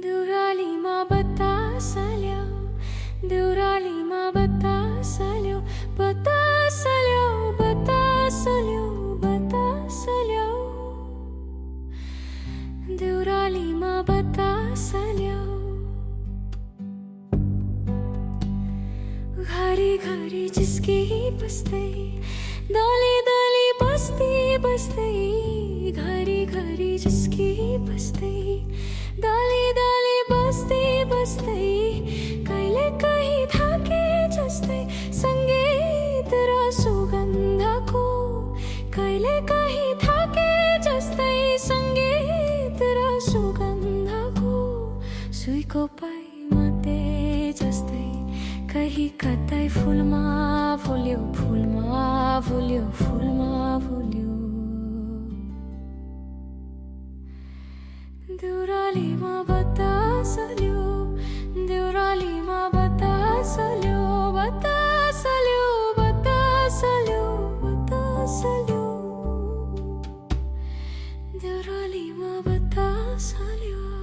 देवरालीमा बतासल्यो देवरालीमा बतासल्यो बतासल्यो बतासल्यो बतासल्यो देवरालीमा बतासल्यो घरी घरी जिसकी बस्दै दली दली बस्ती बस्दै घरी घरी जिसकी बस्दै दली दली बस्ती बस्दै कहिले कहीँ थाके जस्तै सङ्गीत र सुगन्धको कहिले कहीँ थाके जस्तै सङ्गीत र सुगन्धको सुईको पाइमाते जस्तै कहीँ कतै फुलमा फुल्यो फुलमा फुल्यो फुलमा फुल्यो देवरालीमा बतासल्यो देवरालीमा बतासल्यो बतासल्यो बतासल्यो बतासल्यो देवरालीमा बतासल्यो